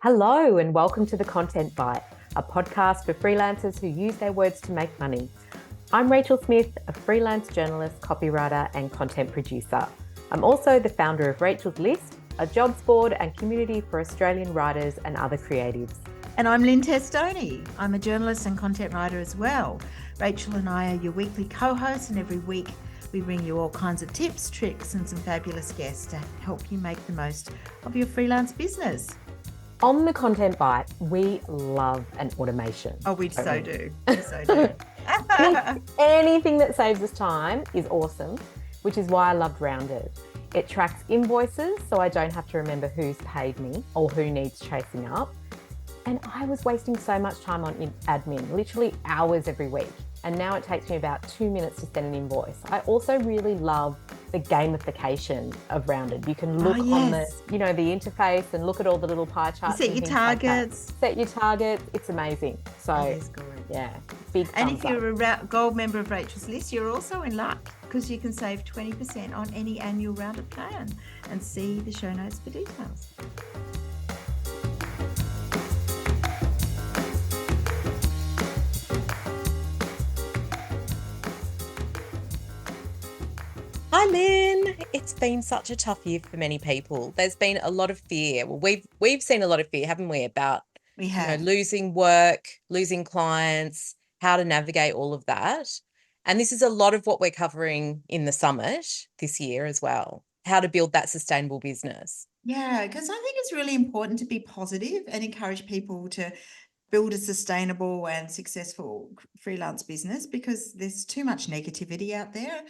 Hello and welcome to the Content Byte, a podcast for freelancers who use their words to make money. I'm Rachel Smith, a freelance journalist, copywriter and content producer. I'm also the founder of Rachel's List, a jobs board and community for Australian writers and other creatives. And I'm Lynne Testoni. I'm a journalist and content writer as well. Rachel and I are your weekly co-hosts, and every week we bring you all kinds of tips, tricks and some fabulous guests to help you make the most of your freelance business. On the Content Byte, we love an automation. Oh, we so do. We so do. Anything that saves us time is awesome, which is why I loved Rounded. It tracks invoices, so I don't have to remember who's paid me or who needs chasing up. And I was wasting so much time on admin, literally hours every week. And now it takes me about 2 minutes to send an invoice. I also really love the gamification of Rounded. You can look on the interface and look at all the little pie charts. You set your targets. Set your targets. It's amazing. So yeah, big thumbs up. And if you're a gold member of Rachel's List, you're also in luck because you can save 20% on any annual Rounded plan, and see the show notes for details. Hi, Lynne. It's been such a tough year for many people. There's been a lot of fear. Well, we've seen a lot of fear, haven't we, about losing work, losing clients, how to navigate all of that. And this is a lot of what we're covering in the summit this year as well, how to build that sustainable business. Yeah, because I think it's really important to be positive and encourage people to build a sustainable and successful freelance business, because there's too much negativity out there.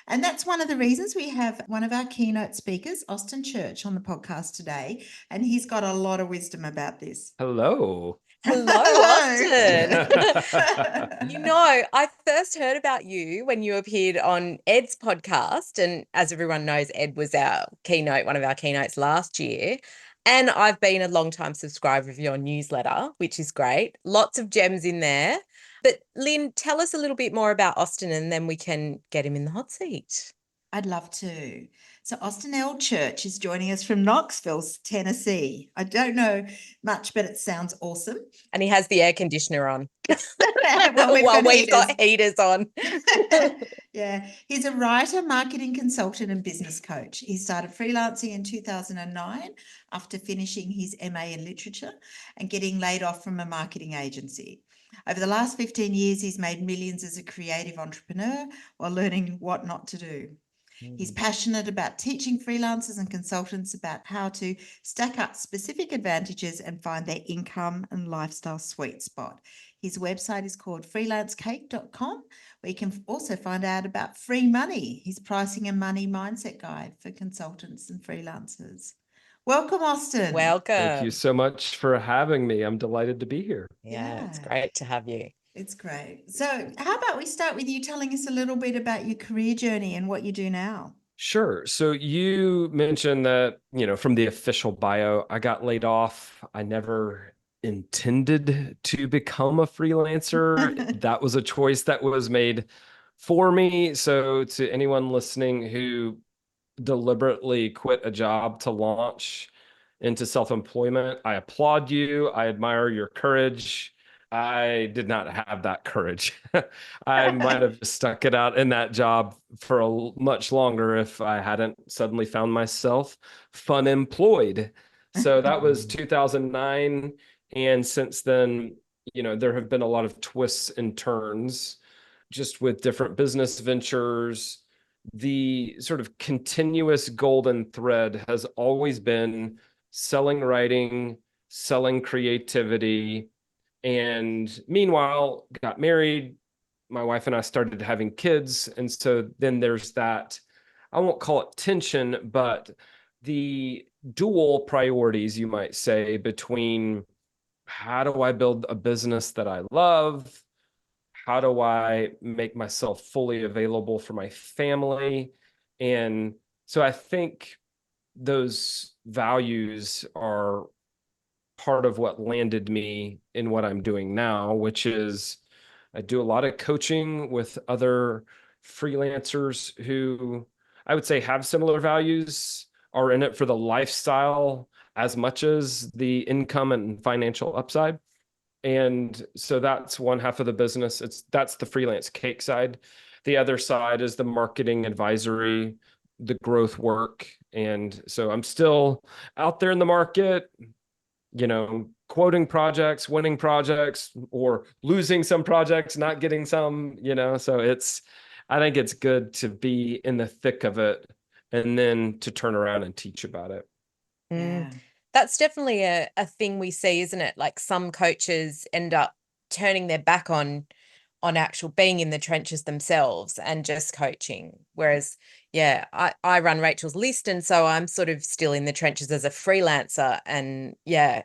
And that's one of the reasons we have one of our keynote speakers, Austin Church, on the podcast today. And he's got a lot of wisdom about this. Hello. Hello, Austin. I first heard about you when you appeared on Ed's podcast. And as everyone knows, Ed was our keynote, one of our keynotes last year. And I've been a long-time subscriber of your newsletter, which is great. Lots of gems in there. But Lynne, tell us a little bit more about Austin, and then we can get him in the hot seat. I'd love to. So Austin L. Church is joining us from Knoxville, Tennessee. I don't know much, but it sounds awesome. And he has the air conditioner on. We've got heaters on. Yeah. He's a writer, marketing consultant and business coach. He started freelancing in 2009 after finishing his MA in literature and getting laid off from a marketing agency. Over the last 15 years, he's made millions as a creative entrepreneur while learning what not to do. He's passionate about teaching freelancers and consultants about how to stack up specific advantages and find their income and lifestyle sweet spot. His website is called freelancecake.com, where you can also find out about free money, his pricing and money mindset guide for consultants and freelancers. Welcome, Austin. Welcome. Thank you so much for having me. I'm delighted to be here. Yeah, it's great to have you. It's great. So how about we start with you telling us a little bit about your career journey and what you do now? Sure. So you mentioned that, from the official bio, I got laid off. I never intended to become a freelancer. That was a choice that was made for me. So to anyone listening who deliberately quit a job to launch into self-employment, I applaud you. I admire your courage. I did not have that courage. I might have stuck it out in that job for much longer if I hadn't suddenly found myself fun employed. So that was 2009. And since then, there have been a lot of twists and turns just with different business ventures. The sort of continuous golden thread has always been selling writing, selling creativity. And meanwhile, got married. My wife and I started having kids. And so then there's that, I won't call it tension, but the dual priorities, you might say, between how do I build a business that I love? How do I make myself fully available for my family? And so I think those values are part of what landed me in what I'm doing now, which is I do a lot of coaching with other freelancers who I would say have similar values, are in it for the lifestyle as much as the income and financial upside. And so that's one half of the business. That's the freelance cake side. The other side is the marketing advisory, the growth work. And so I'm still out there in the market, quoting projects, winning projects, or losing some projects, not getting some, so I think it's good to be in the thick of it and then to turn around and teach about it. Yeah. That's definitely a thing we see, isn't it? Like some coaches end up turning their back on actual being in the trenches themselves and just coaching. Whereas, yeah, I run Rachel's List, and so I'm sort of still in the trenches as a freelancer. And yeah,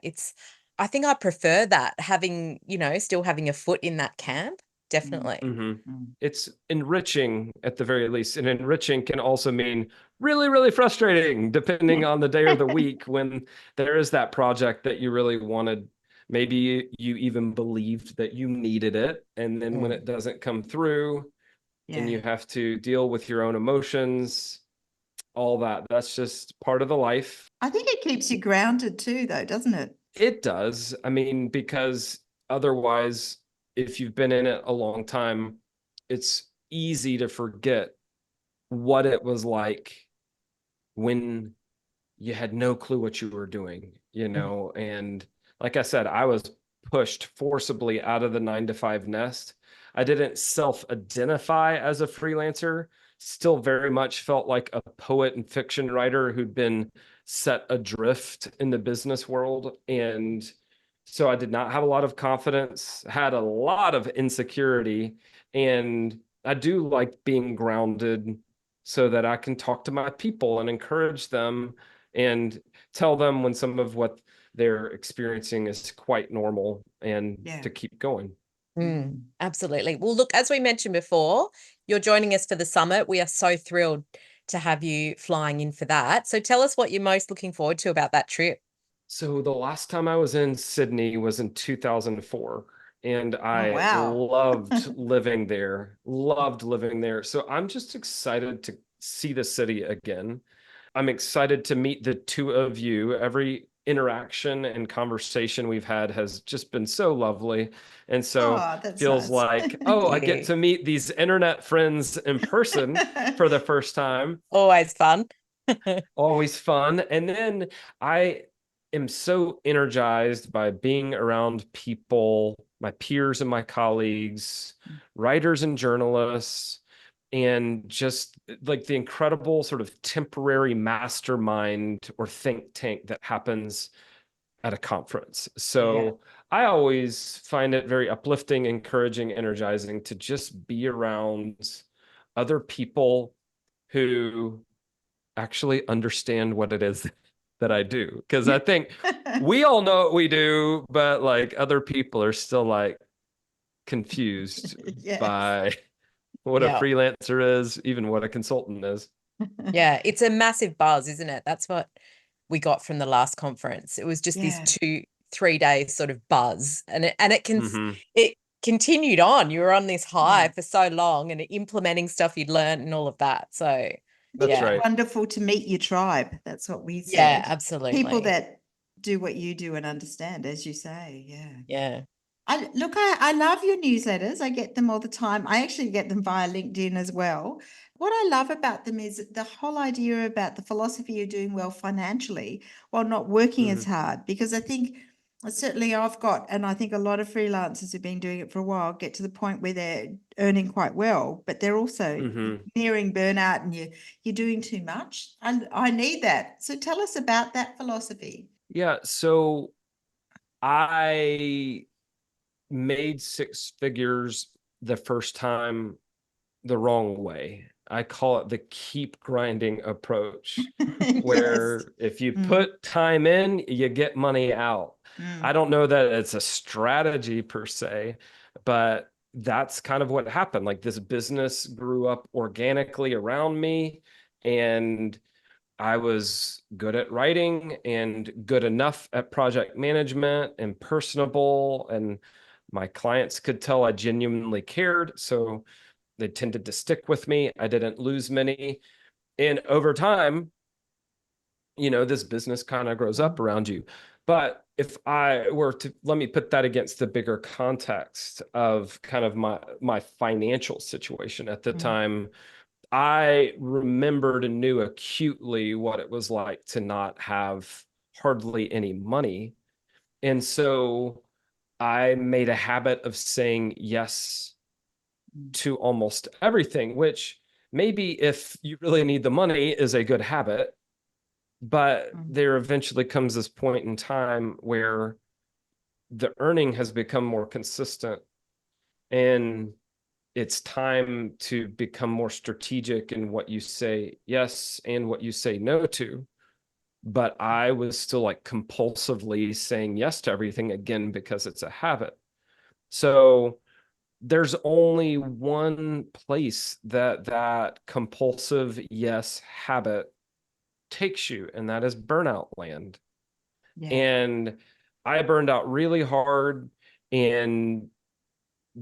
I think I prefer that, having, still having a foot in that camp. Definitely. Mm-hmm. It's enriching at the very least. And enriching can also mean really, really frustrating depending on the day or the week when there is that project that you really wanted. Maybe you even believed that you needed it. And then when it doesn't come through and you have to deal with your own emotions, all that's just part of the life. I think it keeps you grounded too, though, doesn't it? It does. I mean, because otherwise, if you've been in it a long time, it's easy to forget what it was like when you had no clue what you were doing, and like I said, I was pushed forcibly out of the 9-to-5 nest. I didn't self-identify as a freelancer, still very much felt like a poet and fiction writer who'd been set adrift in the business world. And so I did not have a lot of confidence, had a lot of insecurity, and I do like being grounded so that I can talk to my people and encourage them and tell them when some of what they're experiencing is quite normal, and to keep going. Absolutely. Well, look, as we mentioned before, you're joining us for the summit. We are so thrilled to have you flying in for that. So tell us what you're most looking forward to about that trip. So the last time I was in Sydney was in 2004, and I wow. loved living there, So I'm just excited to see the city again. I'm excited to meet the two of you. Every interaction and conversation we've had has just been so lovely. And so feels like, I get to meet these internet friends in person for the first time. Always fun. Always fun. And then I am so energized by being around people, my peers and my colleagues, writers and journalists, and just like the incredible sort of temporary mastermind or think tank that happens at a conference. So I always find it very uplifting, encouraging, energizing to just be around other people who actually understand what it is that I do. Because I think we all know what we do, but like other people are still like confused by what a freelancer is, even what a consultant is. Yeah, it's a massive buzz, isn't it? That's what we got from the last conference. It was just this 2-3 days sort of buzz, and it continued on. You were on this high for so long and implementing stuff you'd learned and all of that. So that's right. Wonderful to meet your tribe. That's what we said. Yeah, absolutely. People that do what you do and understand, as you say. Yeah. I love your newsletters. I get them all the time. I actually get them via LinkedIn as well. What I love about them is the whole idea about the philosophy of doing well financially while not working as hard, because I think certainly I've got, and I think a lot of freelancers who've been doing it for a while, get to the point where they're earning quite well, but they're also nearing burnout and you're doing too much. I need that. So tell us about that philosophy. Yeah. So I made 6 figures the first time the wrong way. I call it the keep grinding approach, where if you put time in, you get money out. I don't know that it's a strategy per se, but that's kind of what happened. Like this business grew up organically around me, and I was good at writing and good enough at project management and personable, and my clients could tell I genuinely cared. So they tended to stick with me. I didn't lose many. And over time, this business kind of grows up around you. But if I were to, let me put that against the bigger context of kind of my financial situation at the time, I remembered and knew acutely what it was like to not have hardly any money. And so I made a habit of saying yes to almost everything, which maybe if you really need the money is a good habit. But there eventually comes this point in time where the earning has become more consistent, and it's time to become more strategic in what you say yes and what you say no to. But I was still like compulsively saying yes to everything again because it's a habit. So there's only one place that compulsive yes habit takes you, and that is burnout land. Yeah. And I burned out really hard, and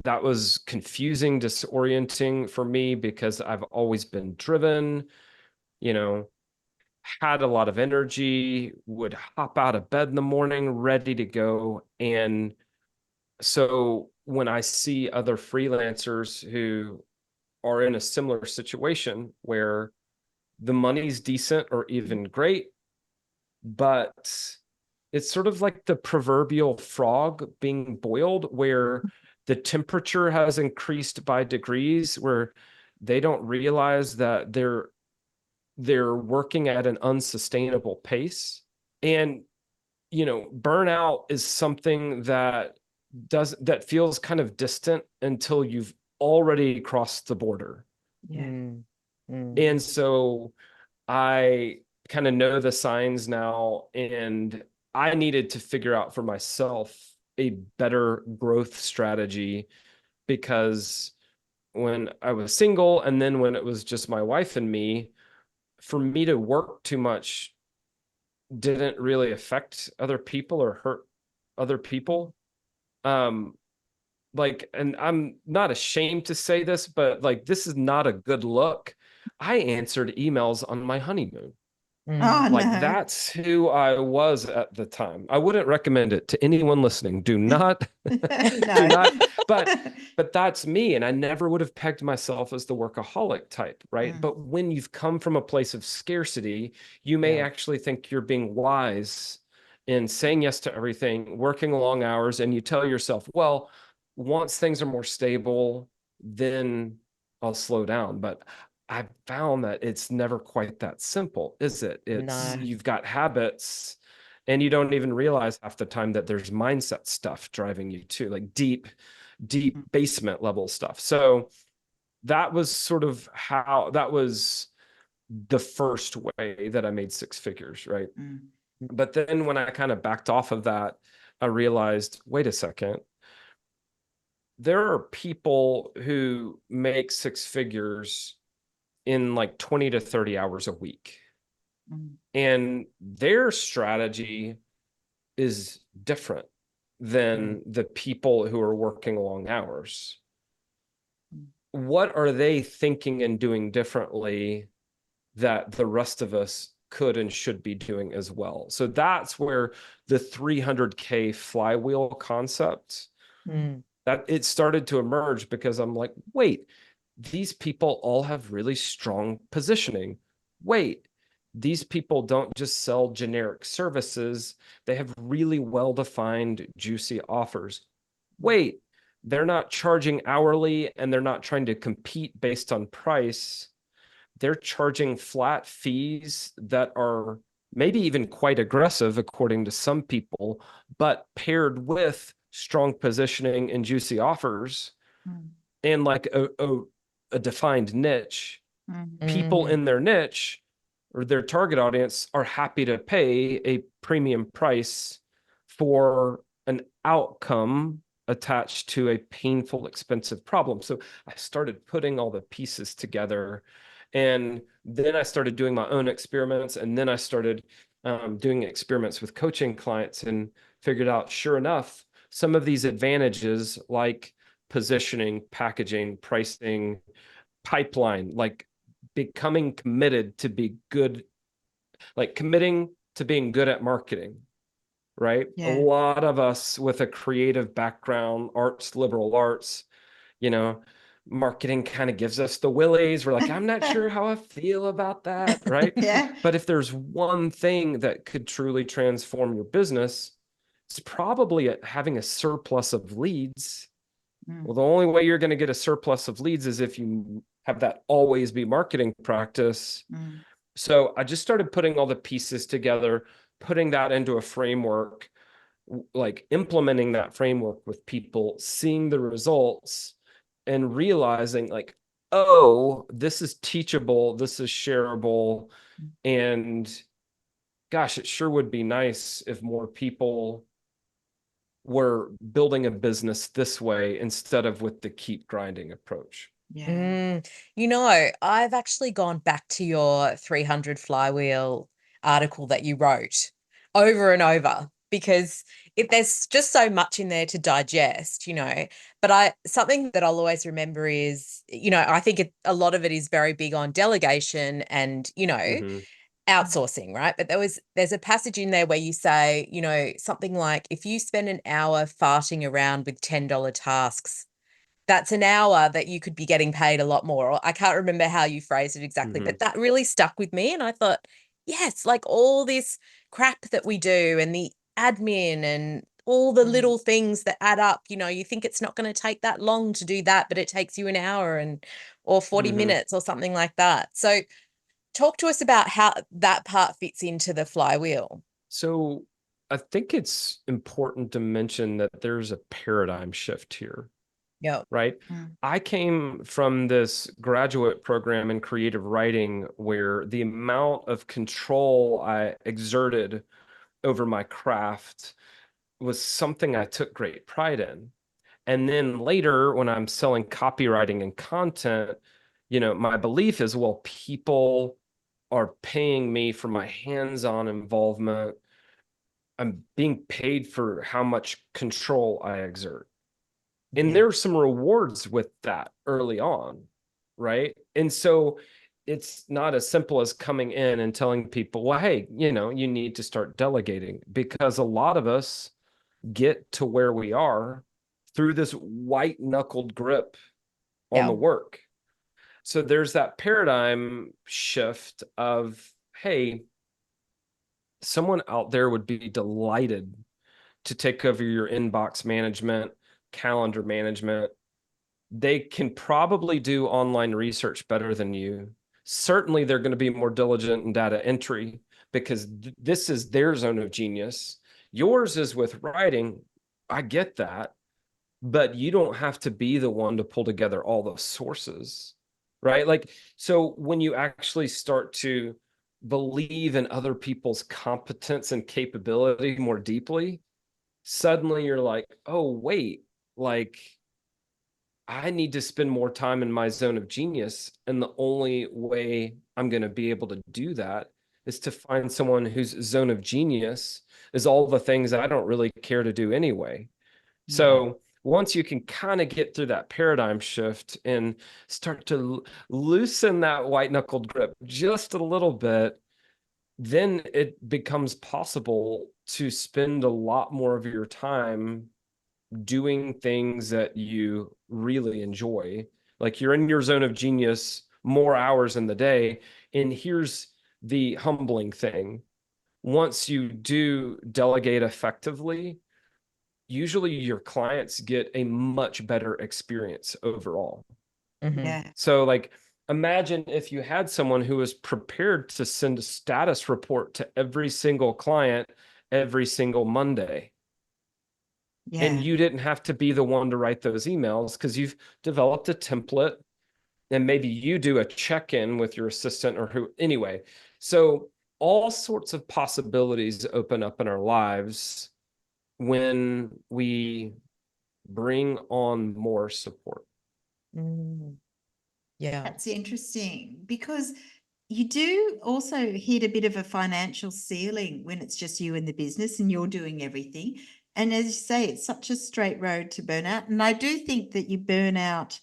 that was confusing, disorienting for me because I've always been driven, had a lot of energy, would hop out of bed in the morning, ready to go. And so when I see other freelancers who are in a similar situation where the money's decent or even great, but it's sort of like the proverbial frog being boiled, where the temperature has increased by degrees, where they don't realize that they're working at an unsustainable pace. And burnout is something that feels kind of distant until you've already crossed the border. Yeah. And so I kind of know the signs now, and I needed to figure out for myself a better growth strategy, because when I was single and then when it was just my wife and me, for me to work too much didn't really affect other people or hurt other people. And I'm not ashamed to say this, but like, this is not a good look. I answered emails on my honeymoon. Oh, Like, no. that's who I was at the time. I wouldn't recommend it to anyone listening. Do not, do No. not, but that's me. And I never would have pegged myself as the workaholic type, right? But when you've come from a place of scarcity, you may actually think you're being wise in saying yes to everything, working long hours, and you tell yourself, well, once things are more stable, then I'll slow down. But I found that it's never quite that simple, is it? It's No. You've got habits, and you don't even realize half the time that there's mindset stuff driving you too, like deep basement level stuff. So that was sort of that was the first way that I made six figures, right? But then when I kind of backed off of that, I realized, wait a second, there are people who make six figures in like 20 to 30 hours a week. And their strategy is different than the people who are working long hours. What are they thinking and doing differently that the rest of us could and should be doing as well? So that's where the 300k flywheel concept, that it started to emerge, because I'm like, wait, these people all have really strong positioning. Wait, these people don't just sell generic services. They have really well-defined, juicy offers. Wait, they're not charging hourly, and they're not trying to compete based on price. They're charging flat fees that are maybe even quite aggressive according to some people, but paired with strong positioning and juicy offers and like a defined niche, people in their niche or their target audience are happy to pay a premium price for an outcome attached to a painful, expensive problem. So I started putting all the pieces together, and then I started doing my own experiments, and then I started doing experiments with coaching clients, and figured out, sure enough, some of these advantages like positioning, packaging, pricing, pipeline, like becoming committed to be good like committing to being good at marketing, right? A Yeah. lot of us with a creative background, arts, liberal arts, you know, marketing kind of gives us the willies. We're like, I'm not sure how I feel about that, right? Yeah. But if there's one thing that could truly transform your business, it's probably having a surplus of leads. Well, the only way you're going to get a surplus of leads is if you have that always be marketing practice. So I just started putting all the pieces together, putting that into a framework, like implementing that framework with people, seeing the results and realizing like, oh, this is teachable, this is shareable. And gosh, it sure would be nice if more people were building a business this way instead of with the keep grinding approach. Yeah. You know, I've actually gone back to your 300 flywheel article that you wrote over and over because there's just so much in there to digest, you know. But something that I'll always remember is, you know, I think a lot of it is very big on delegation and, you know, outsourcing, right? But there's a passage in there where you say, you know, something like if you spend an hour farting around with $10 tasks, that's an hour that you could be getting paid a lot more. Or I can't remember how you phrased it exactly, but that really stuck with me. And I thought, yes, like all this crap that we do and the admin and all the little things that add up, you know, you think it's not going to take that long to do that, but it takes you an hour or 40 minutes or something like that. So talk to us about how that part fits into the flywheel. So I think it's important to mention that there's a paradigm shift here. Yeah. Right. I came from this graduate program in creative writing where the amount of control I exerted over my craft was something I took great pride in. And then later, when I'm selling copywriting and content, you know, my belief is, well, people are paying me for my hands-on involvement. I'm being paid for how much control I exert. And there are some rewards with that early on, right? And so it's not as simple as coming in and telling people, well, hey, you know, you need to start delegating, because a lot of us get to where we are through this white knuckled grip on the work. So there's that paradigm shift of, hey, someone out there would be delighted to take over your inbox management, calendar management. They can probably do online research better than you. Certainly, they're going to be more diligent in data entry because this is their zone of genius. Yours is with writing. I get that, but you don't have to be the one to pull together all the sources, right? Like, so when you actually start to believe in other people's competence and capability more deeply, suddenly you're like, oh, wait, like, I need to spend more time in my zone of genius. And the only way I'm going to be able to do that is to find someone whose zone of genius is all the things I don't really care to do anyway. So once you can kind of get through that paradigm shift and start to loosen that white knuckled grip just a little bit, then it becomes possible to spend a lot more of your time doing things that you really enjoy. Like you're in your zone of genius more hours in the day. And here's the humbling thing. Once you do delegate effectively, usually your clients get a much better experience overall. So like, imagine if you had someone who was prepared to send a status report to every single client every single Monday. And you didn't have to be the one to write those emails because you've developed a template and maybe you do a check-in with your assistant or who, anyway. So all sorts of possibilities open up in our lives when we bring on more support. Yeah. That's interesting because you do also hit a bit of a financial ceiling when it's just you and the business and you're doing everything. And as you say, it's such a straight road to burnout. And I do think that you burn out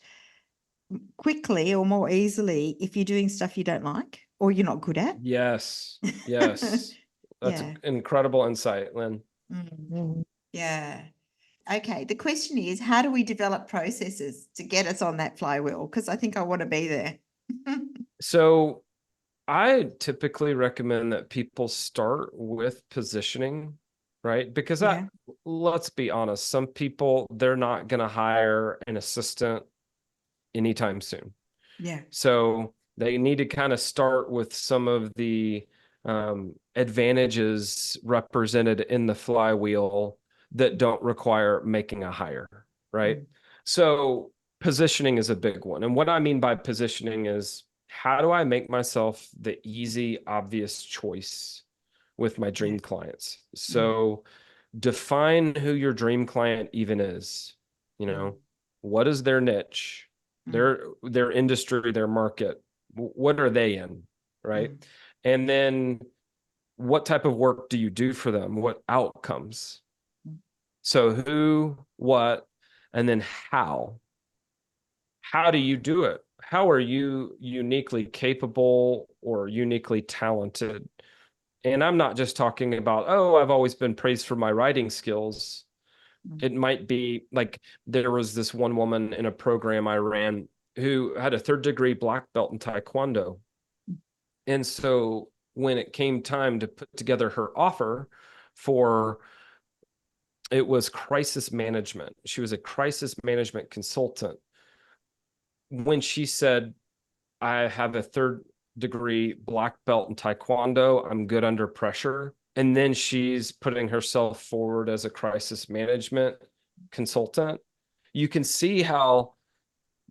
quickly or more easily if you're doing stuff you don't like. or you're not good at. Yes. Yes. That's Yeah. an incredible insight, Lynn. Yeah. Okay. The question is, how do we develop processes to get us on that flywheel? Because I think I want to be there. So I typically recommend that people start with positioning, right? Because Yeah. let's be honest, some people, they're not going to hire an assistant anytime soon. Yeah. So they need to kind of start with some of the advantages represented in the flywheel that don't require making a hire, right? So positioning is a big one. And what I mean by positioning is, how do I make myself the easy, obvious choice with my dream clients? So define who your dream client even is. You know, what is their niche, their industry, their market? What are they in, right? And then what type of work do you do for them? What outcomes? So who, what, and then how? How do you do it? How are you uniquely capable or uniquely talented? And I'm not just talking about, oh, I've always been praised for my writing skills. It might be like, there was this one woman in a program I ran who had a 3rd-degree black belt in Taekwondo. And so when it came time to put together her offer for, it was crisis management. She was a crisis management consultant. When she said, I have a 3rd-degree black belt in Taekwondo, I'm good under pressure, and then she's putting herself forward as a crisis management consultant, you can see how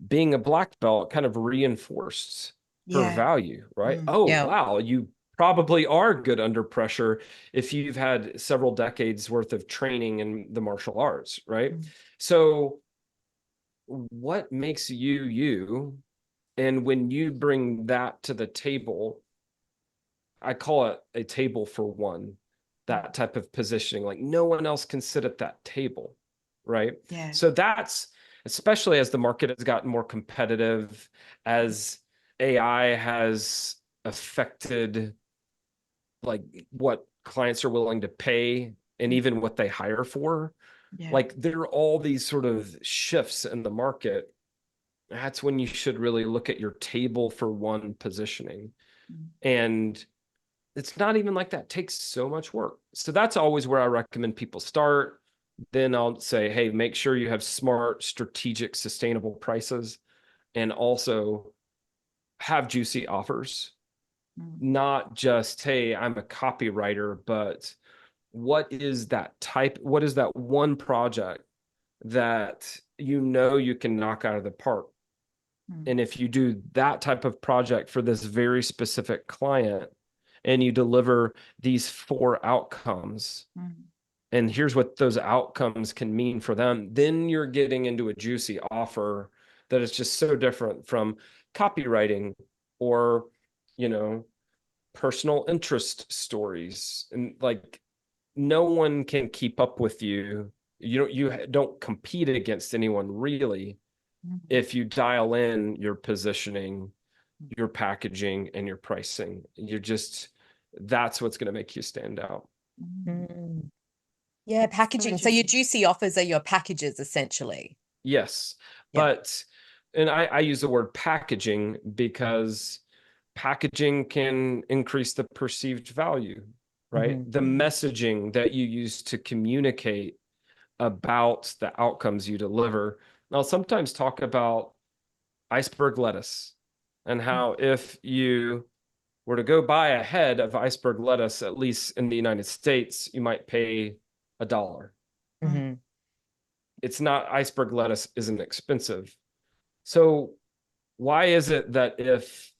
being a black belt kind of reinforced her value, right? Oh, Yeah. wow, you probably are good under pressure if you've had several decades worth of training in the martial arts, right? So what makes you you? And when you bring that to the table, I call it a table for one, that type of positioning, like no one else can sit at that table, right? Yeah. So that's, especially as the market has gotten more competitive, as AI has affected like what clients are willing to pay and even what they hire for. Like there are all these sort of shifts in the market. That's when you should really look at your table for one positioning. And it's not even like that takes so much work. So that's always where I recommend people start. Then I'll say, hey, make sure you have smart, strategic, sustainable prices, and also have juicy offers. Not just, hey, I'm a copywriter, but what is that one project that you can knock out of the park? And if you do that type of project for this very specific client and you deliver these 4 outcomes, and here's what those outcomes can mean for them, then you're getting into a juicy offer that is just so different from copywriting or, personal interest stories. And like, no one can keep up with you. You don't compete against anyone really if you dial in your positioning, your packaging, and your pricing. That's what's going to make you stand out. Yeah, packaging. So your juicy offers are your packages essentially. Yes. But, and I use the word packaging because packaging can increase the perceived value, right? The messaging that you use to communicate about the outcomes you deliver. I'll sometimes talk about iceberg lettuce and how if you were to go buy a head of iceberg lettuce, at least in the United States, you might pay $1. It's not, iceberg lettuce isn't expensive. So why is it that if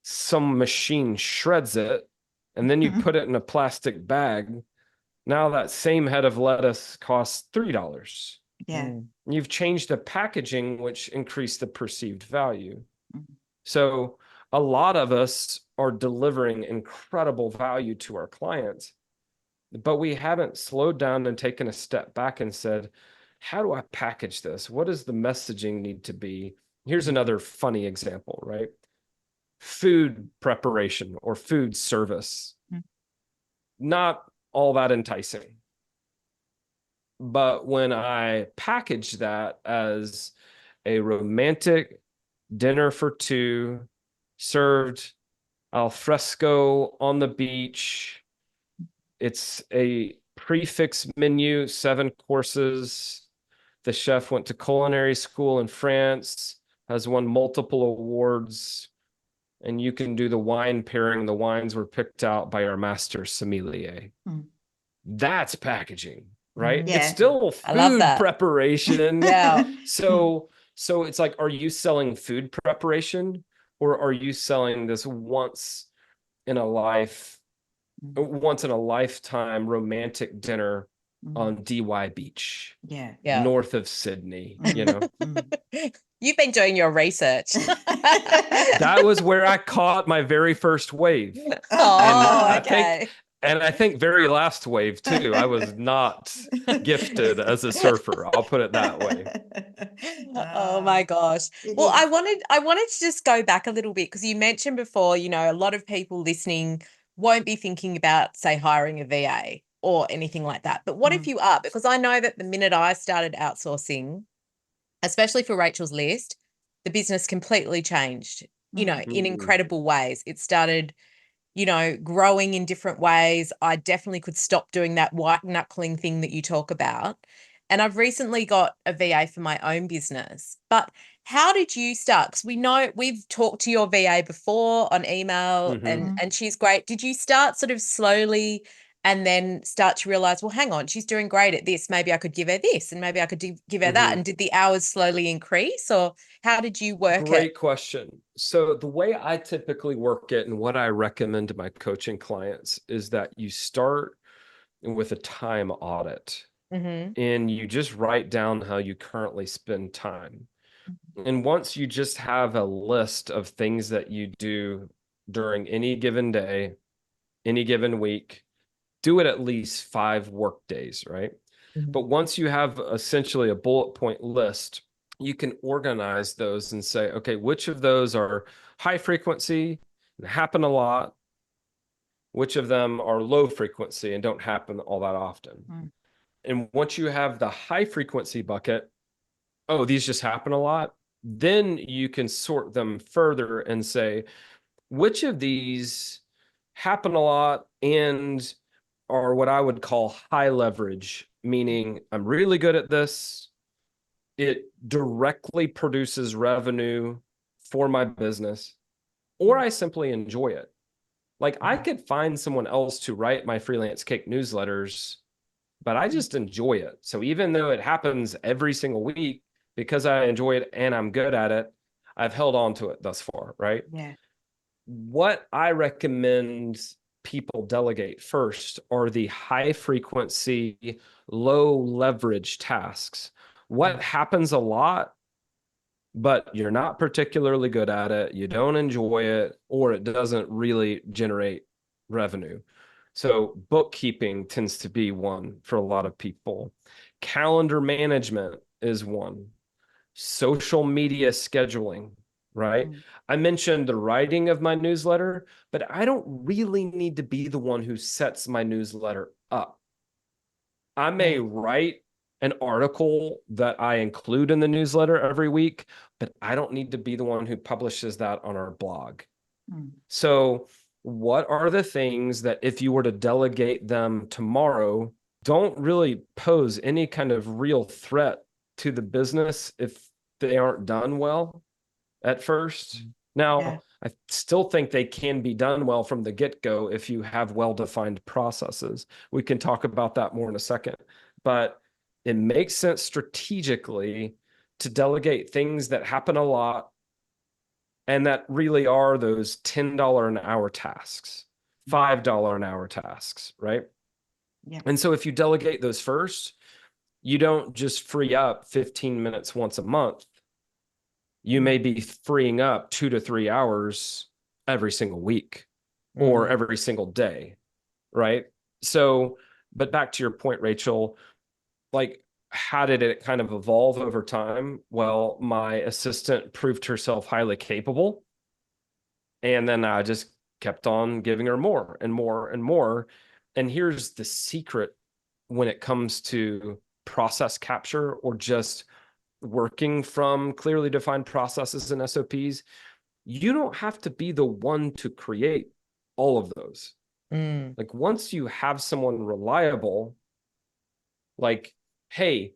some machine shreds it and then you put it in a plastic bag, now that same head of lettuce costs $3? You've changed the packaging, which increased the perceived value. So a lot of us are delivering incredible value to our clients, but we haven't slowed down and taken a step back and said, how do I package this? What does the messaging need to be? Here's another funny example, right? food preparation or food service. Not all that enticing. But when I package that as a romantic dinner for two, served al fresco on the beach, it's a prefix menu, 7 courses. The chef went to culinary school in France, has won multiple awards, and you can do the wine pairing. The wines were picked out by our master sommelier. That's packaging, right? Yeah. It's still I love food that. preparation. Yeah. So it's like, are you selling food preparation, or are you selling this once in a lifetime romantic dinner on DY Beach, Yeah. north of Sydney, you know? You've been doing your research. That was where I caught my very first wave. Oh, And I think very last wave too. I was not gifted as a surfer. I'll put it that way. Oh my gosh. Well, I wanted to just go back a little bit, because you mentioned before, you know, a lot of people listening won't be thinking about, say, hiring a VA or anything like that. But what if you are? Because I know that the minute I started outsourcing, especially for Rachel's List, the business completely changed, you know, in incredible ways. It started, you know, growing in different ways. I definitely could stop doing that white knuckling thing that you talk about. And I've recently got a VA for my own business. But how did you start? Because we know we've talked to your VA before on email, and she's great. Did you start sort of slowly and then start to realize, well, hang on, she's doing great at this. Maybe I could give her this, and maybe I could give her that. And did the hours slowly increase, or how did you work it? Great question. So the way I typically work it, and what I recommend to my coaching clients, is that you start with a time audit, and you just write down how you currently spend time. And once you just have a list of things that you do during any given day, any given week, do it at least 5 work days, right? But once you have essentially a bullet point list, you can organize those and say, okay, which of those are high frequency and happen a lot? Which of them are low frequency and don't happen all that often? And once you have the high frequency bucket, oh, these just happen a lot, then you can sort them further and say, which of these happen a lot and are what I would call high leverage, meaning I'm really good at this. It directly produces revenue for my business, or I simply enjoy it. Like, I could find someone else to write my freelance cake newsletters, but I just enjoy it. So even though it happens every single week, because I enjoy it and I'm good at it, I've held on to it thus far, right? Yeah. What I recommend people delegate first are the high frequency, low leverage tasks. What happens a lot, but you're not particularly good at it, you don't enjoy it, or it doesn't really generate revenue. So bookkeeping tends to be one for a lot of people. Calendar management is one. Social media scheduling, right? I mentioned the writing of my newsletter, but I don't really need to be the one who sets my newsletter up. I may write an article that I include in the newsletter every week, but I don't need to be the one who publishes that on our blog. So what are the things that, if you were to delegate them tomorrow, don't really pose any kind of real threat to the business if they aren't done well at first? Now, I still think they can be done well from the get-go if you have well-defined processes. We can talk about that more in a second. But it makes sense strategically to delegate things that happen a lot and that really are those $10 an hour tasks, $5 an hour tasks, right? Yeah. And so if you delegate those first, you don't just free up 15 minutes once a month. You may be freeing up 2 to 3 hours every single week or every single day, right? So, but back to your point, Rachel, like, how did it kind of evolve over time? Well, my assistant proved herself highly capable. And then I just kept on giving her more and more and more. And here's the secret when it comes to process capture or just working from clearly defined processes and SOPs. You don't have to be the one to create all of those. Like once you have someone reliable, like, hey,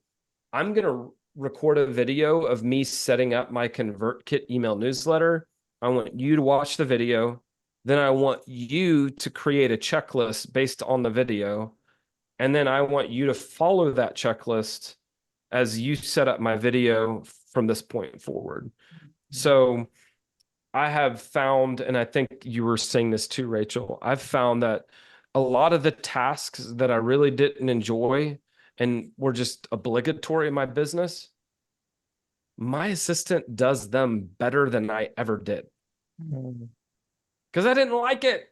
I'm going to record a video of me setting up my ConvertKit email newsletter. I want you to watch the video. Then I want you to create a checklist based on the video. And then I want you to follow that checklist as you set up my video from this point forward. So I have found, and I think you were saying this too, Rachel, I've found that a lot of the tasks that I really didn't enjoy and were just obligatory in my business, my assistant does them better than I ever did. Because I didn't like it.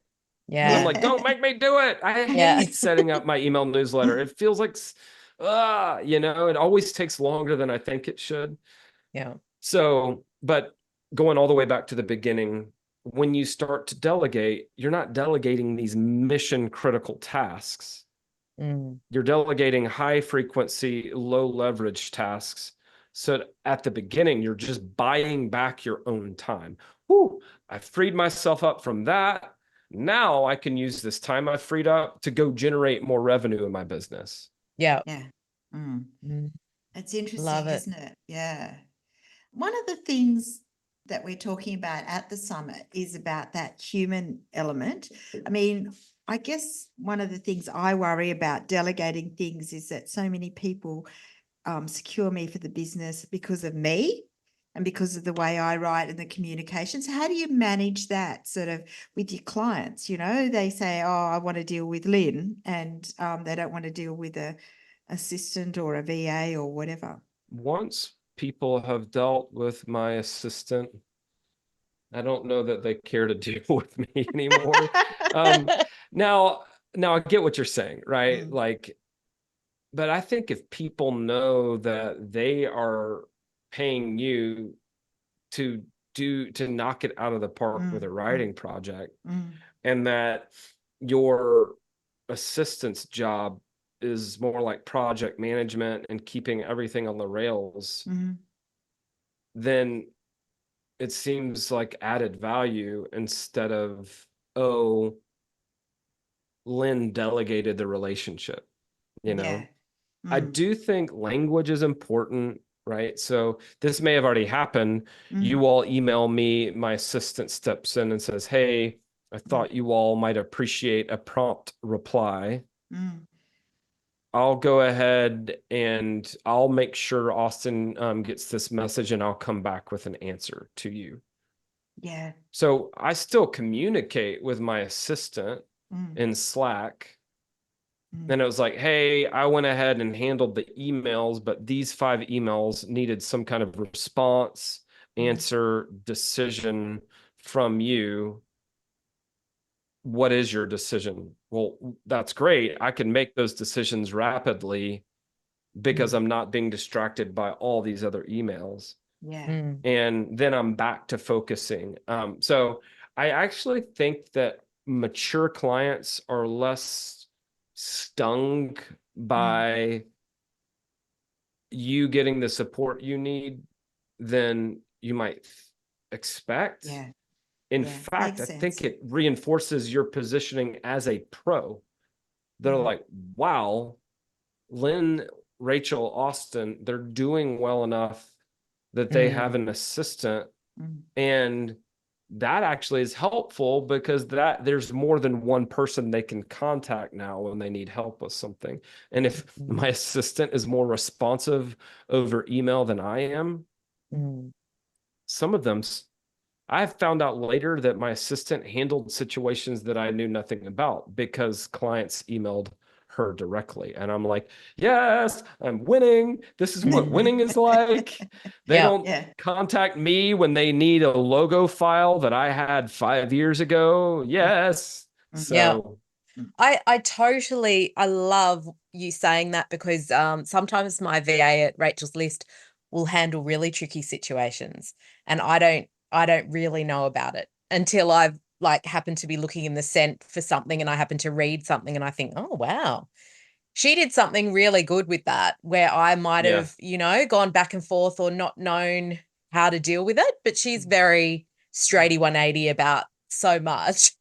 Yeah. I'm like, don't make me do it. I hate setting up my email newsletter. It feels like, it always takes longer than I think it should. Yeah. So, but going all the way back to the beginning, when you start to delegate, you're not delegating these mission critical tasks. You're delegating high frequency, low leverage tasks. So at the beginning, you're just buying back your own time. Whew, I freed myself up from that. Now I can use this time I freed up to go generate more revenue in my business. Yeah. Yeah. It's interesting, Love it. isn't it? Yeah. One of the things that we're talking about at the summit is about that human element. I mean, I guess one of the things I worry about delegating things is that so many people secure me for the business because of me and because of the way I write and the communication. So how do you manage that sort of with your clients? You know, they say, oh, I want to deal with Lynne, and they don't want to deal with a assistant or a VA or whatever. Once people have dealt with my assistant, I don't know that they care to deal with me anymore. Now I get what you're saying, right? Like, but I think if people know that they are paying you to knock it out of the park with a writing project, and that your assistant's job is more like project management and keeping everything on the rails, then it seems like added value instead of, oh, Lynne delegated the relationship, I do think language is important, right? So this may have already happened. You all email me, my assistant steps in and says, hey, I thought you all might appreciate a prompt reply. I'll go ahead and I'll make sure Austin gets this message and I'll come back with an answer to you. Yeah. So I still communicate with my assistant in Slack. And it was like, hey, I went ahead and handled the emails, but these 5 emails needed some kind of response, answer, decision from you. What is your decision? Well, that's great. I can make those decisions rapidly because I'm not being distracted by all these other emails. Yeah. And then I'm back to focusing. So I actually think that mature clients are less stung by you getting the support you need than you might expect. Yeah. In fact, I think it reinforces your positioning as a pro. They're like, wow, Lynne, Rachel, Austin, they're doing well enough that they have an assistant, and that actually is helpful because that there's more than one person they can contact now when they need help with something. And if my assistant is more responsive over email than I am, some of them, I found out later that my assistant handled situations that I knew nothing about because clients emailed her directly. And I'm like, yes, I'm winning. This is what winning is like. They don't contact me when they need a logo file that I had 5 years ago. Yes. So I love you saying that because sometimes my VA at Rachel's List will handle really tricky situations and I don't really know about it. until I've like happened to be looking in the scent for something and I happen to read something and I think, oh, wow, she did something really good with that, where I might Yeah. have, gone back and forth or not known how to deal with it. But she's very straighty 180 about so much,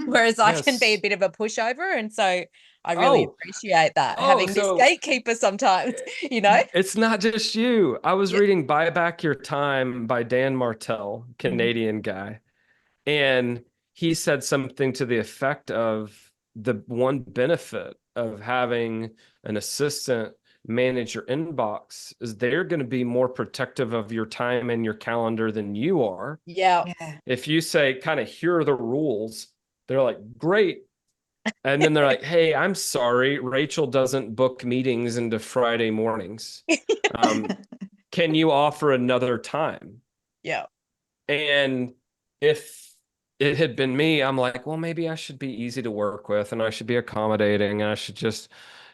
whereas I can be a Yes. bit of a pushover. And so I really appreciate that, having this So gatekeeper sometimes, you know? it's not just you. I was Yeah. reading Buy Back Your Time by Dan Martell, Canadian guy. And he said something to the effect of the one benefit of having an assistant manage your inbox is they're going to be more protective of your time and your calendar than you are. Yeah. Yeah. If you say, kind of, here are the rules, they're like, great. And then they're like, hey, I'm sorry, Rachel doesn't book meetings into Friday mornings. Can you offer another time? Yeah. And if it had been me, I'm like, well, maybe I should be easy to work with and I should be accommodating. I should just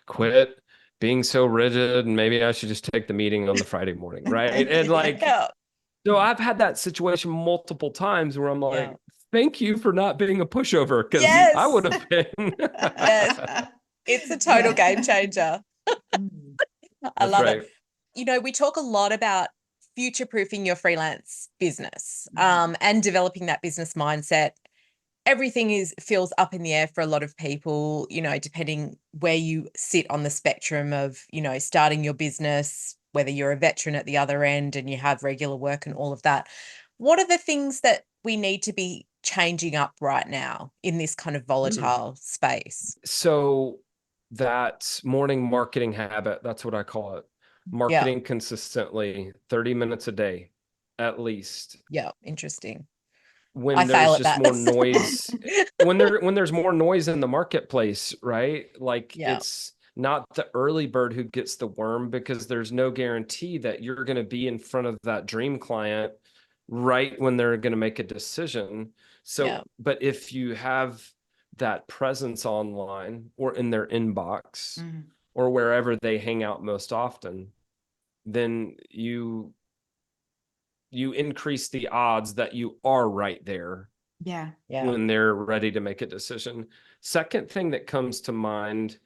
quit being so rigid and maybe I should just take the meeting on the Friday morning. Right. And like, Yeah. so I've had that situation multiple times where I'm like, Yeah. thank you for not being a pushover because I Yes. would have been. Yes. It's a total game changer. I That's love right. it. We talk a lot about future-proofing your freelance business, and developing that business mindset. Everything feels up in the air for a lot of people, depending where you sit on the spectrum of, starting your business, whether you're a veteran at the other end and you have regular work and all of that. What are the things that we need to be changing up right now in this kind of volatile space? So that morning marketing habit, that's what I call it. Yeah. Marketing consistently, 30 minutes a day, at least. Yeah. Interesting. When I fail there's at just that. more noise, when there's more noise in the marketplace, right? Like Yeah. it's not the early bird who gets the worm because there's no guarantee that you're going to be in front of that dream client right when they're going to make a decision. So, Yeah. but if you have that presence online or in their inbox or wherever they hang out most often, then you increase the odds that you are right there Yeah. when they're ready to make a decision. Second thing that comes to mind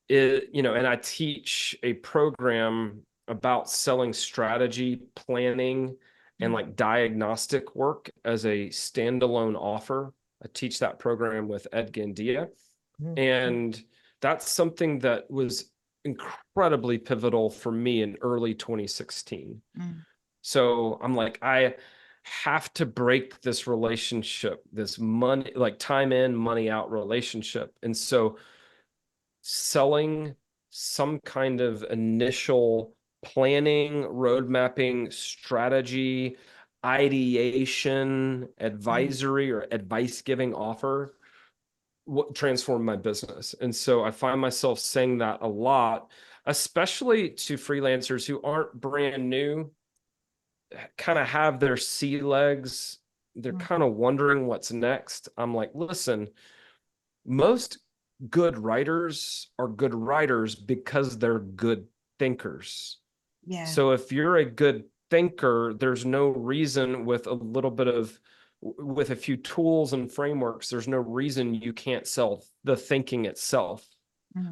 is, and I teach a program about selling strategy, planning, and like diagnostic work as a standalone offer. I teach that program with Ed Gandia. And that's something that was incredibly pivotal for me in early 2016. So I'm like, I have to break this relationship, this money, like time in, money out relationship. And so selling some kind of initial planning, road mapping, strategy, ideation, advisory, or advice giving offer what transformed my business. And so I find myself saying that a lot, especially to freelancers who aren't brand new, kind of have their sea legs. They're kind of wondering what's next. I'm like, listen, most good writers are good writers because they're good thinkers. Yeah. So if you're a good thinker, there's no reason with a few tools and frameworks, there's no reason you can't sell the thinking itself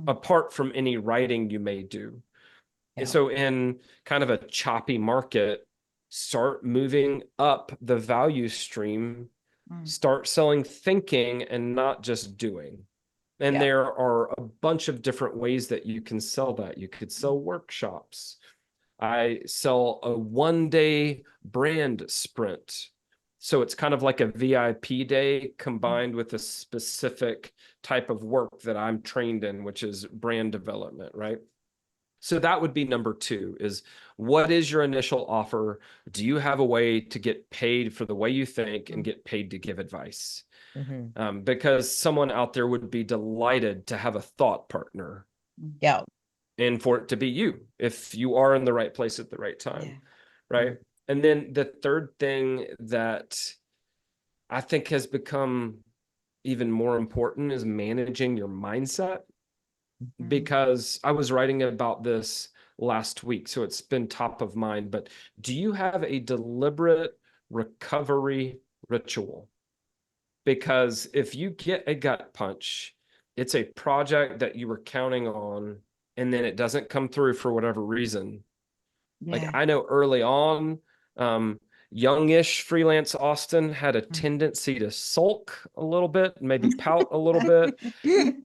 apart from any writing you may do. And so in kind of a choppy market, start moving up the value stream, start selling thinking and not just doing. And there are a bunch of different ways that you can sell that. You could sell workshops. I sell a 1-day brand sprint. So it's kind of like a VIP day combined with a specific type of work that I'm trained in, which is brand development, right? So that would be number 2 is what is your initial offer? Do you have a way to get paid for the way you think and get paid to give advice? Because someone out there would be delighted to have a thought partner. Yeah. And for it to be you, if you are in the right place at the right time. Right. And then the third thing that I think has become even more important is managing your mindset. Because I was writing about this last week, so it's been top of mind. But do you have a deliberate recovery ritual? because if you get a gut punch, it's a project that you were counting on, and then it doesn't come through for whatever reason. Like I know early on, youngish freelance Austin had a tendency to sulk a little bit, maybe pout a little bit.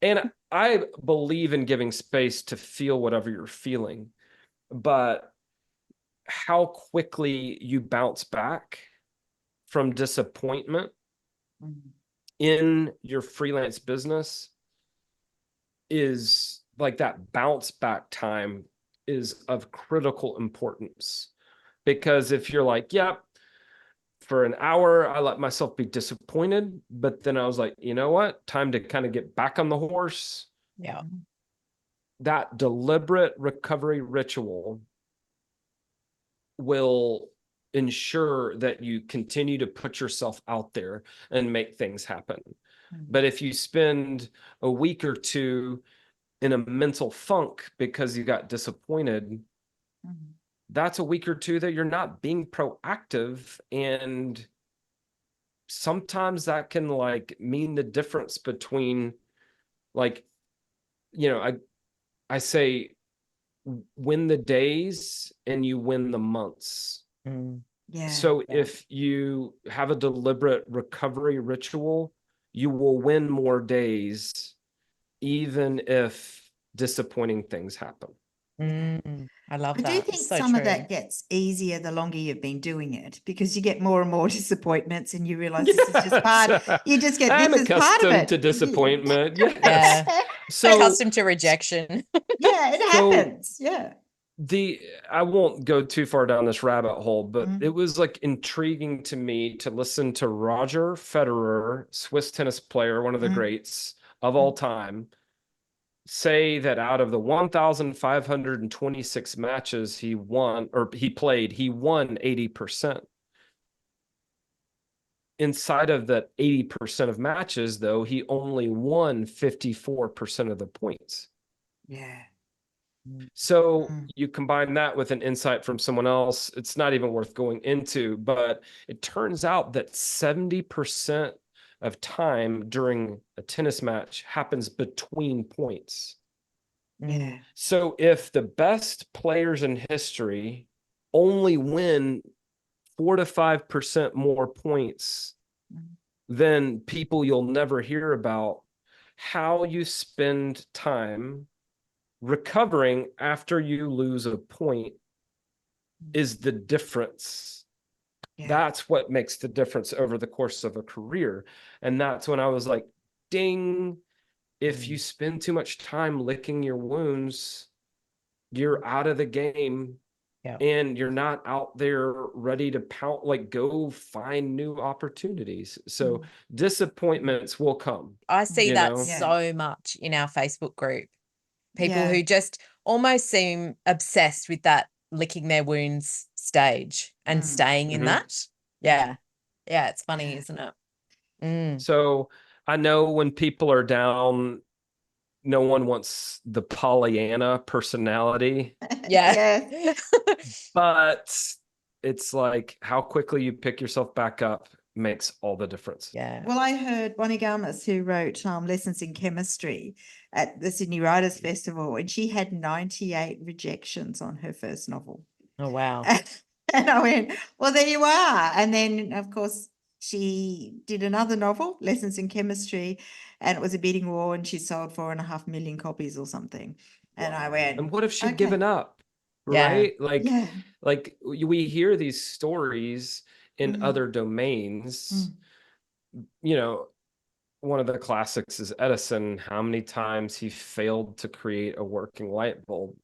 And I believe in giving space to feel whatever you're feeling, but how quickly you bounce back from disappointment in your freelance business is like that bounce back time is of critical importance. Because if you're like, yep, for an hour, I let myself be disappointed, but then I was like, you know what? Time to kind of get back on the horse. Yeah. That deliberate recovery ritual will ensure that you continue to put yourself out there and make things happen. But if you spend a week or two in a mental funk because you got disappointed, that's a week or two that you're not being proactive. And sometimes that can like mean the difference between like, you know, I say win the days and you win the months. So if you have a deliberate recovery ritual, you will win more days, even if disappointing things happen. I love I that. do think So some of true. that gets easier the longer you've been doing it, because you get more and more disappointments and you realize this is just part. You just get I'm this is part of accustomed it. to disappointment. Yes. Yeah. So Accustomed to rejection. Yeah, it So- happens. Yeah. I won't go too far down this rabbit hole, but Mhm. it was like intriguing to me to listen to Roger Federer, Swiss tennis player, one of the greats of all time, say that out of the 1,526 matches he won or he played, he won 80%. Inside of that 80% of matches, though, he only won 54% of the points. Yeah. So you combine that with an insight from someone else, it's not even worth going into, but it turns out that 70% of time during a tennis match happens between points. Yeah. So if the best players in history only win 4 to 5% more points than people you'll never hear about, how you spend time recovering after you lose a point is the difference. That's what makes the difference over the course of a career. And that's when I was like, ding, if you spend too much time licking your wounds, you're out of the game. And you're not out there ready to pout, like go find new opportunities. So disappointments will come. I see that know? so much in our Facebook group. People Yeah. who just almost seem obsessed with that licking their wounds stage and staying in that. Yeah. Yeah, it's funny, isn't it? So I know when people are down, no one wants the Pollyanna personality, Yeah. but it's like how quickly you pick yourself back up makes all the difference. Yeah. Well, I heard Bonnie Garmus, who wrote Lessons in Chemistry at the Sydney Writers Festival, and she had 98 rejections on her first novel. Oh, wow. And I went, well, there you are. And then, of course, she did another novel, Lessons in Chemistry, and it was a bidding war, and she sold 4.5 million copies or something. And I went, And what if she'd okay. given up? Yeah. Right? Like, Yeah. like we hear these stories in other domains. You know, one of the classics is Edison, how many times he failed to create a working light bulb.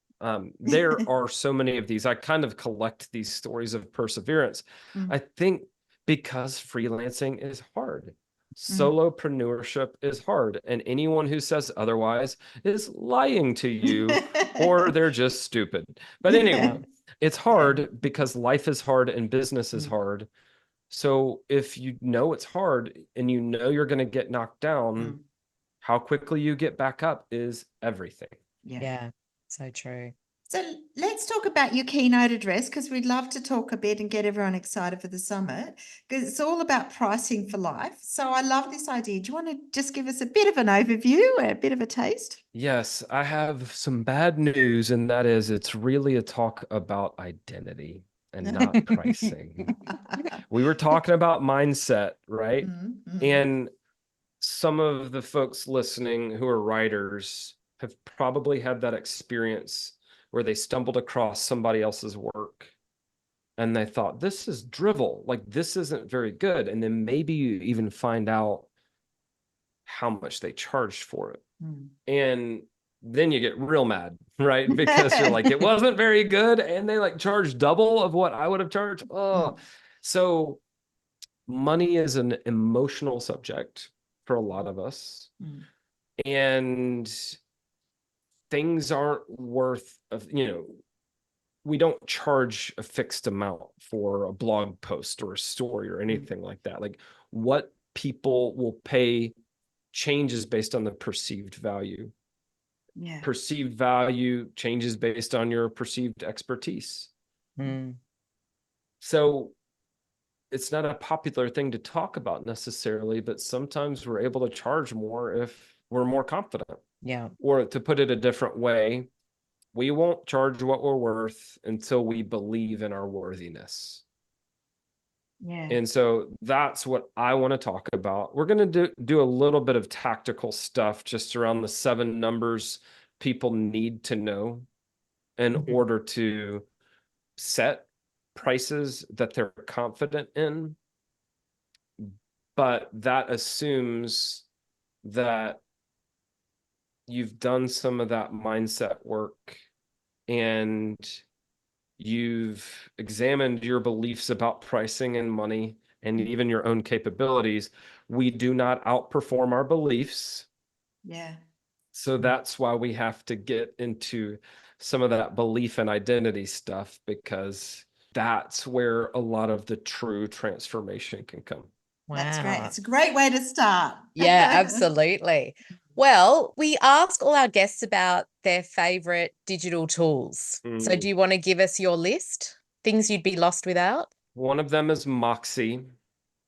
There are so many of these. I kind of collect these stories of perseverance. I think because freelancing is hard. Solopreneurship is hard. And anyone who says otherwise is lying to you or they're just stupid. But anyway, it's hard because life is hard and business is hard. So if you know it's hard and you know you're going to get knocked down, how quickly you get back up is everything. Yeah. So true. So let's talk about your keynote address, because we'd love to talk a bit and get everyone excited for the summit, because it's all about pricing for life. So I love this idea. Do you want to just give us a bit of an overview, a bit of a taste? Yes, I have some bad news, and that is it's really a talk about identity and not pricing. We were talking about mindset, right? And some of the folks listening who are writers have probably had that experience where they stumbled across somebody else's work and they thought, this is drivel, like this isn't very good. And then maybe you even find out how much they charged for it. And then you get real mad, right? Because you're like, it wasn't very good. And they like charged double of what I would have charged. Oh, so money is an emotional subject for a lot of us. And things aren't worth, we don't charge a fixed amount for a blog post or a story or anything like that. Like what people will pay changes based on the perceived value. Perceived value changes based on your perceived expertise. So it's not a popular thing to talk about necessarily, but sometimes we're able to charge more if we're more confident. Yeah. Or to put it a different way, we won't charge what we're worth until we believe in our worthiness. And so that's what I want to talk about. We're going to do a little bit of tactical stuff just around the 7 numbers people need to know in order to set prices that they're confident in. But that assumes that you've done some of that mindset work and you've examined your beliefs about pricing and money and even your own capabilities. We do not outperform our beliefs. So that's why we have to get into some of that belief and identity stuff, because that's where a lot of the true transformation can come. Wow. That's great. It's a great way to start. Yeah, absolutely. Well, we ask all our guests about their favorite digital tools. So do you want to give us your list? Things you'd be lost without? One of them is Moxie.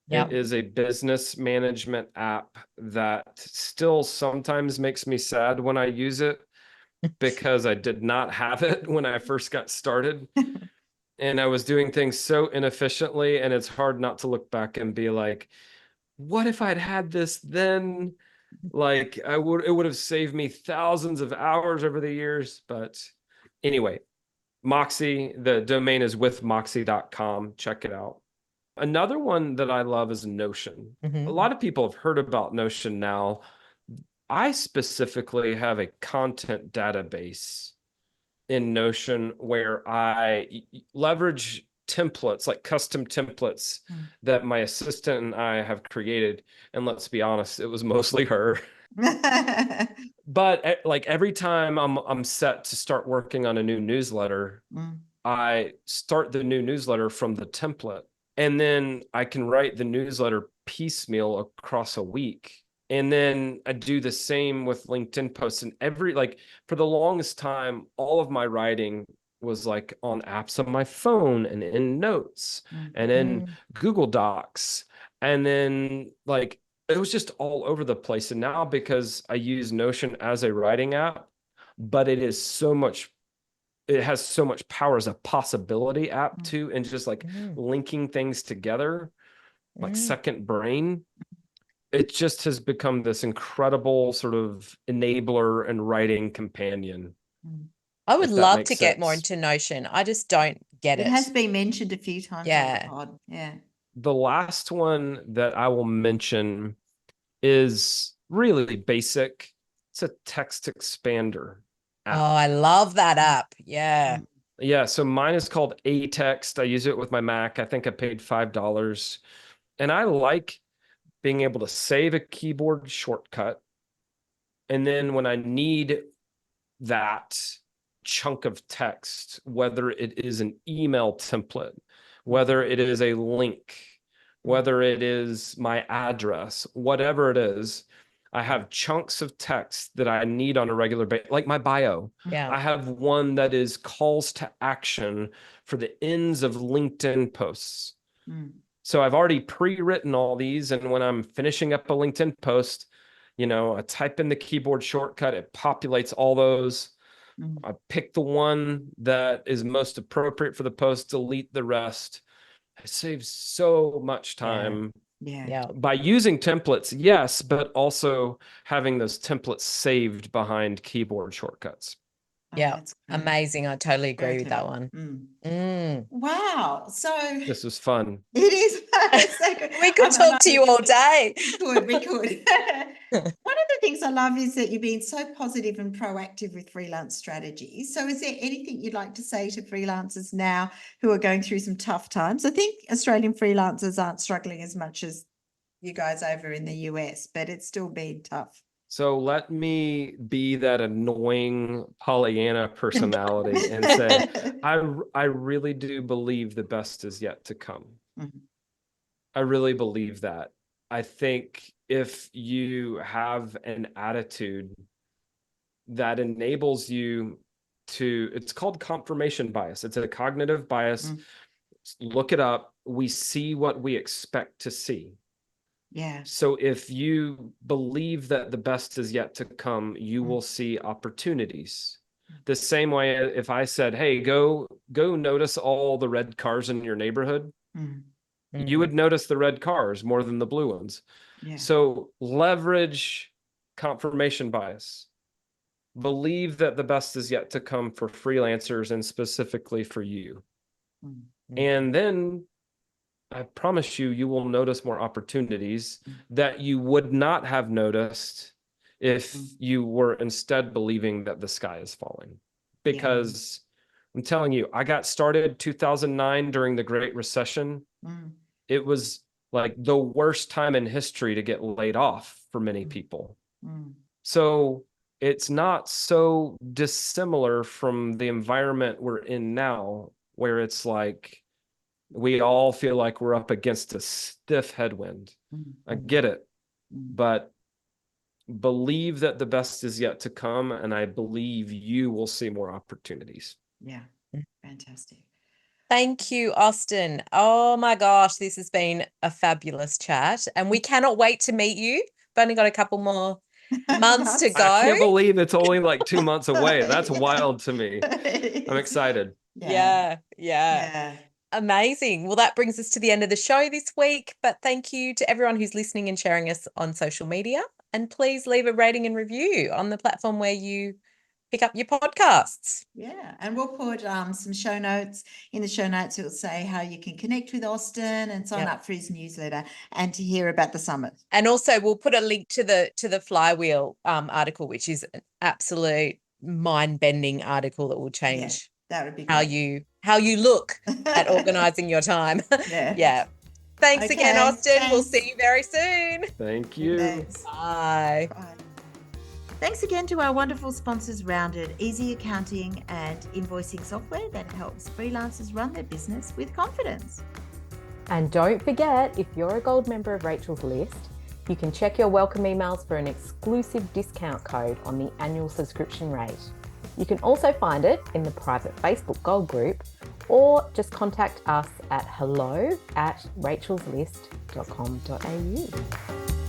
It is a business management app that still sometimes makes me sad when I use it because I did not have it when I first got started. And I was doing things so inefficiently, and it's hard not to look back and be like, what if I'd had this then? Like it would have saved me thousands of hours over the years. But anyway, Moxie, the domain is withmoxie.com. Check it out. Another one that I love is Notion. A lot of people have heard about Notion now. I specifically have a content database in Notion where I leverage templates, like custom templates that my assistant and I have created. And let's be honest, it was mostly her. But like every time I'm set to start working on a new newsletter, I start the new newsletter from the template, and then I can write the newsletter piecemeal across a week. And then I do the same with LinkedIn posts, and for the longest time, all of my writing was like on apps on my phone and in notes and in Google Docs. And then like, it was just all over the place. And now, because I use Notion as a writing app, but it has so much power as a possibility app too. And just like linking things together, like second brain, it just has become this incredible sort of enabler and writing companion. I would love to get more into Notion. I just don't get it. It has been mentioned a few times on the pod. Yeah. The last one that I will mention is really basic. It's a text expander app. Oh, I love that app. Yeah. Yeah. So mine is called A-Text. I use it with my Mac. I think I paid $5. And I like being able to save a keyboard shortcut. And then when I need that chunk of text, whether it is an email template, whether it is a link, whether it is my address, whatever it is, I have chunks of text that I need on a regular basis, like my bio. Yeah. I have one that is calls to action for the ends of LinkedIn posts. So I've already pre-written all these. And when I'm finishing up a LinkedIn post, I type in the keyboard shortcut, it populates all those. I pick the one that is most appropriate for the post, delete the rest. It saves so much time. Yeah. By using templates, yes, but also having those templates saved behind keyboard shortcuts. Yeah. Amazing. I totally agree with that one. Wow. So this was fun. It is. So good. We could talk to you all day. We could. One of the things I love is that you're being so positive and proactive with freelance strategies. So is there anything you'd like to say to freelancers now who are going through some tough times? I think Australian freelancers aren't struggling as much as you guys over in the US, but it's still been tough. So let me be that annoying Pollyanna personality and say, I really do believe the best is yet to come. I really believe that. I think if you have an attitude that enables you to, it's called confirmation bias. It's a cognitive bias. Look it up. We see what we expect to see. Yeah. So if you believe that the best is yet to come, you will see opportunities. The same way if I said, hey, go notice all the red cars in your neighborhood, you would notice the red cars more than the blue ones. Yeah. So leverage confirmation bias. Believe that the best is yet to come for freelancers and specifically for you. And then I promise you, you will notice more opportunities that you would not have noticed if you were instead believing that the sky is falling. Because I'm telling you, I got started 2009 during the Great Recession. It was like the worst time in history to get laid off for many people. So it's not so dissimilar from the environment we're in now, where it's like, we all feel like we're up against a stiff headwind. I get it, but believe that the best is yet to come, and I believe you will see more opportunities. Yeah, fantastic. Thank you, Austin. Oh my gosh, this has been a fabulous chat, and we cannot wait to meet you. We've only got a couple more months to go. I can't believe it's only like 2 months away. That's wild to me. I'm excited. Yeah. Amazing. Well, that brings us to the end of the show this week, but thank you to everyone who's listening and sharing us on social media, and please leave a rating and review on the platform where you pick up your podcasts. Yeah, and we'll put some show notes. In the show notes, it'll say how you can connect with Austin and sign up for his newsletter and to hear about the summit. And also we'll put a link to the flywheel article, which is an absolute mind-bending article that will change that would be great. how you look at organizing your time. Thanks again, Austin. Thanks. We'll see you very soon. Thank you. Thanks. Bye. Thanks again to our wonderful sponsors, Rounded, easy accounting and invoicing software that helps freelancers run their business with confidence. And don't forget, if you're a gold member of Rachel's List, you can check your welcome emails for an exclusive discount code on the annual subscription rate. You can also find it in the private Facebook Gold group, or just contact us at hello@rachelslist.com.au.